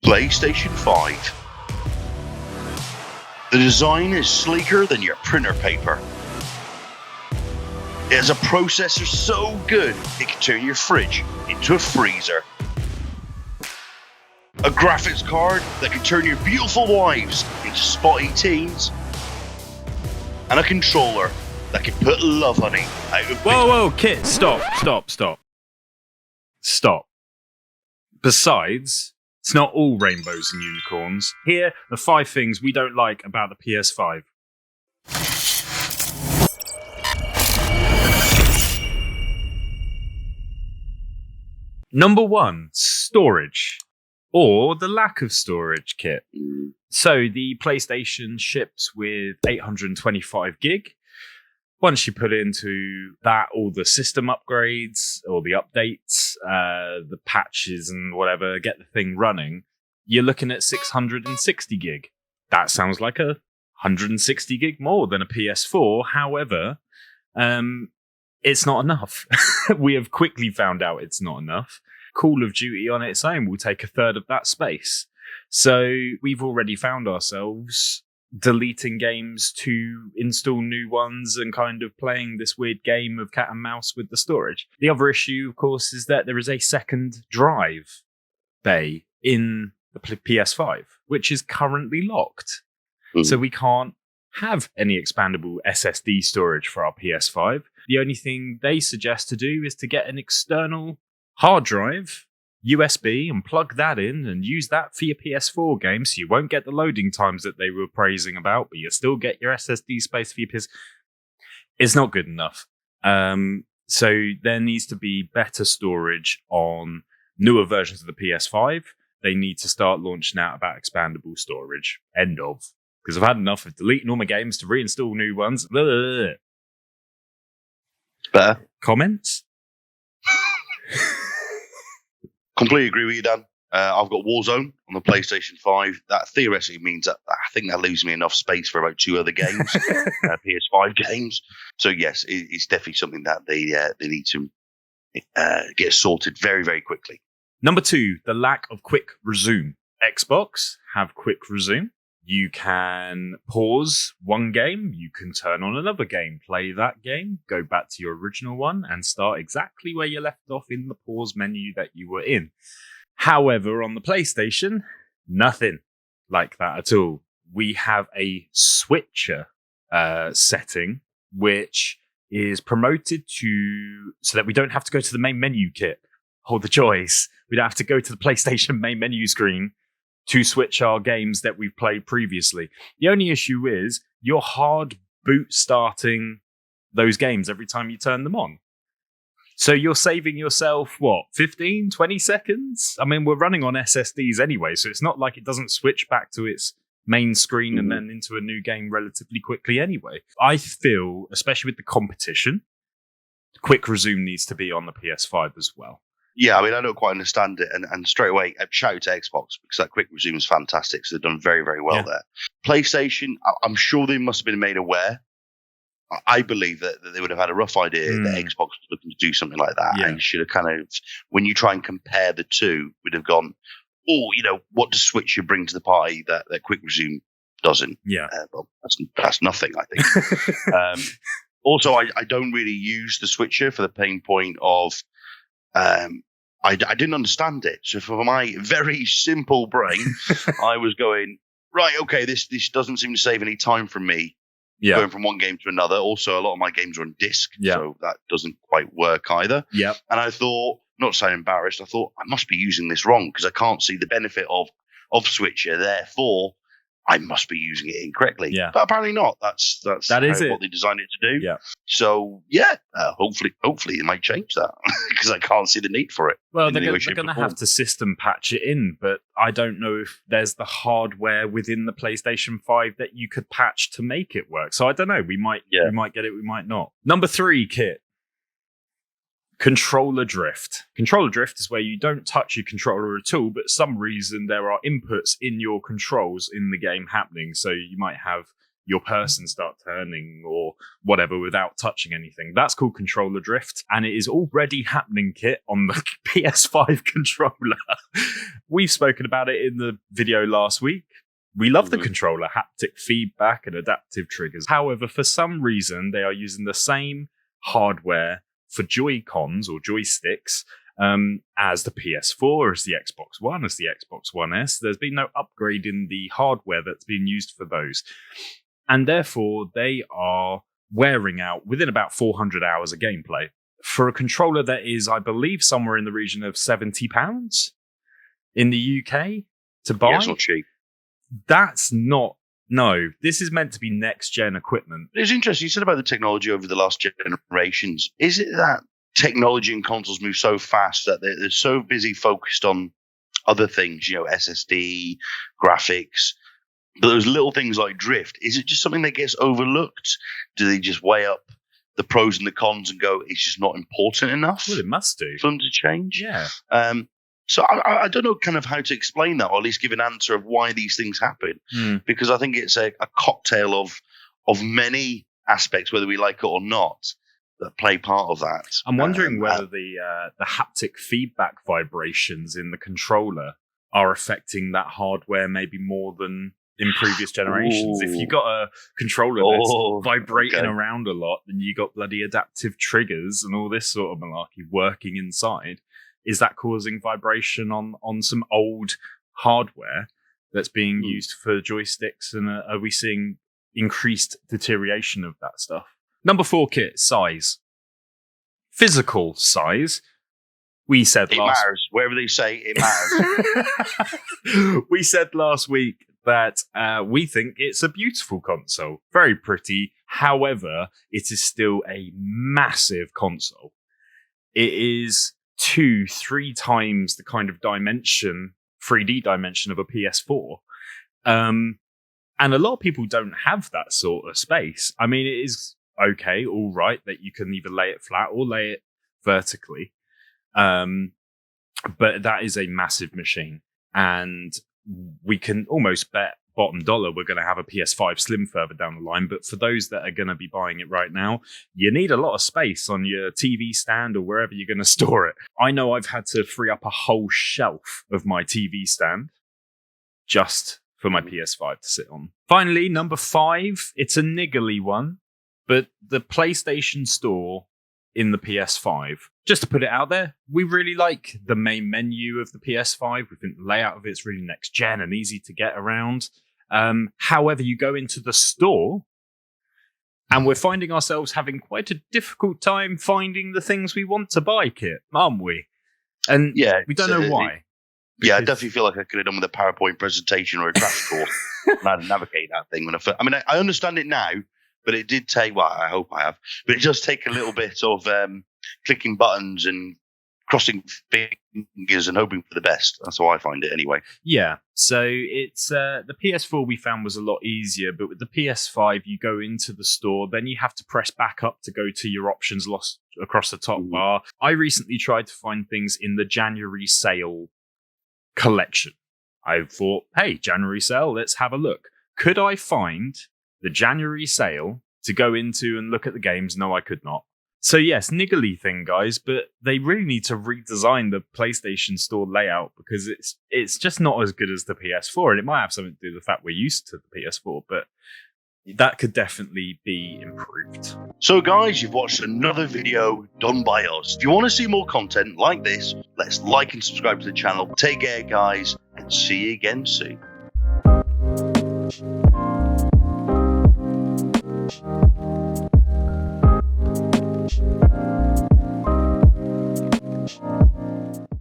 PlayStation 5. The design is sleeker than your printer paper. It has a processor so good it can turn your fridge into a freezer. A graphics card that can turn your beautiful wives into spotty teens. And a controller that can put love honey out of Whoa, Kit, stop. Besides, it's not all rainbows and unicorns. Here are 5 things we don't like about the PS5. Number 1, storage. Or the lack of storage, Kit. So the PlayStation ships with 825 gig. Once you put into that all the system upgrades, or the updates, the patches and whatever, get the thing running, you're looking at 660 gig. That sounds like 160 gig more than a PS4. However, it's not enough. We have quickly found out it's not enough. Call of Duty on its own will take a third of that space. So we've already found ourselves deleting games to install new ones and kind of playing this weird game of cat and mouse with the storage. The other issue, of course, is that there is a second drive bay in the PS5, which is currently locked. So we can't have any expandable SSD storage for our PS5. The only thing they suggest to do is to get an external hard drive, USB, and plug that in and use that for your PS4 games, so you won't get the loading times that they were praising about, but you still get your SSD space for your PS. It's not good enough. So there needs to be better storage on newer versions of the PS5. They need to start launching out about expandable storage. End of. Because I've had enough of deleting all my games to reinstall new ones. Better. Comments? Completely agree with you, Dan. I've got Warzone on the PlayStation 5. That theoretically means that I think that leaves me enough space for about 2 other games, PS5 games. So yes, it's definitely something that they need to get sorted very, very quickly. Number 2, the lack of quick resume. Xbox have quick resume. You can pause one game, you can turn on another game, play that game, go back to your original one, and start exactly where you left off in the pause menu that you were in. However, on the PlayStation, nothing like that at all. We have a switcher setting, which is promoted so that we don't have to go to the main menu, Kit. Hold the choice. We don't have to go to the PlayStation main menu screen to switch our games that we've played previously. The only issue is you're hard boot starting those games every time you turn them on. So you're saving yourself, 15, 20 seconds? I mean, we're running on SSDs anyway, so it's not like it doesn't switch back to its main screen and then into a new game relatively quickly anyway. I feel, especially with the competition, quick resume needs to be on the PS5 as well. Yeah, I mean, I don't quite understand it. And straight away, shout out to Xbox, because that quick resume is fantastic. So they've done very, very well there. PlayStation, I'm sure they must have been made aware. I believe that they would have had a rough idea that Xbox was looking to do something like that. And should have kind of, when you try and compare the two, would have gone, what does Switcher bring to the party that quick resume doesn't? Yeah. Well, that's nothing, I think. Also, I don't really use the Switcher for the pain point of, I didn't understand it. So for my very simple brain, I was going, right, okay, this doesn't seem to save any time from me going from one game to another. Also, a lot of my games are on disc, so that doesn't quite work either. Yeah. And I thought, not so embarrassed, I thought I must be using this wrong because I can't see the benefit of Switcher. Therefore, I must be using it incorrectly. Yeah. But apparently not. That's what they designed it to do. Yeah. So, hopefully it might change that because I can't see the need for it. Well, they're going to have to system patch it in, but I don't know if there's the hardware within the PlayStation 5 that you could patch to make it work. So I don't know. We might get it, we might not. Number 3, Kit. Controller drift. Controller drift is where you don't touch your controller at all, but for some reason there are inputs in your controls in the game happening. So you might have your person start turning or whatever without touching anything. That's called controller drift, and it is already happening, Kit, on the PS5 controller. We've spoken about it in the video last week. We love the controller, haptic feedback and adaptive triggers. However, for some reason, they are using the same hardware for Joy-Cons or joysticks as the PS4, as the Xbox One, as the Xbox One S. There's been no upgrade in the hardware that's been used for those. And therefore, they are wearing out within about 400 hours of gameplay. For a controller that is, I believe, somewhere in the region of £70 in the UK to buy. Yeah, it's not cheap. That's not. No, this is meant to be next-gen equipment. It's interesting. You said about the technology over the last generations. Is it that technology and consoles move so fast that they're so busy focused on other things, SSD, graphics, but those little things like drift, is it just something that gets overlooked? Do they just weigh up the pros and the cons and go, it's just not important enough? Well, it must do. For them to change? Yeah. So I don't know kind of how to explain that, or at least give an answer of why these things happen, because I think it's a cocktail of many aspects, whether we like it or not, that play part of that. I'm wondering whether the haptic feedback vibrations in the controller are affecting that hardware maybe more than in previous generations. If you got a controller that's vibrating around a lot, then you got bloody adaptive triggers and all this sort of malarkey working inside. Is that causing vibration on some old hardware that's being used for joysticks? And are we seeing increased deterioration of that stuff? Number 4, Kit, size. Physical size. We said it matters. Wherever they say it matters. We said last week that we think it's a beautiful console. Very pretty. However, it is still a massive console. It is 2-3 times the kind of 3D dimension of a PS4. And a lot of people don't have that sort of space. I mean, it is okay, all right, that you can either lay it flat or lay it vertically. But that is a massive machine. And we can almost bet bottom dollar we're going to have a PS5 Slim further down the line. But for those that are going to be buying it right now, you need a lot of space on your TV stand or wherever you're going to store it. I know I've had to free up a whole shelf of my TV stand just for my PS5 to sit on. Finally, number 5, it's a niggly one, but the PlayStation Store in the PS5. Just to put it out there, we really like the main menu of the PS5. We think the layout of it's really next gen and easy to get around. However, you go into the store and we're finding ourselves having quite a difficult time finding the things we want to buy, Kit, aren't we? And we don't know why. Yeah, I definitely feel like I could have done with a PowerPoint presentation or a crash course on how to navigate that thing. I understand it now, but it did take, well, I hope I have, but it does take a little bit of clicking buttons and crossing fingers and hoping for the best. That's how I find it anyway. Yeah, so it's the PS4 we found was a lot easier, but with the PS5, you go into the store, then you have to press back up to go to your options lost across the top bar. I recently tried to find things in the January sale collection. I thought, hey, January sale, let's have a look. Could I find the January sale to go into and look at the games? No, I could not. So yes, niggly thing, guys, but they really need to redesign the PlayStation Store layout because it's just not as good as the PS4, and it might have something to do with the fact we're used to the PS4, but that could definitely be improved. So guys, you've watched another video done by us. If you want to see more content like this, let's like and subscribe to the channel. Take care, guys, and see you again soon.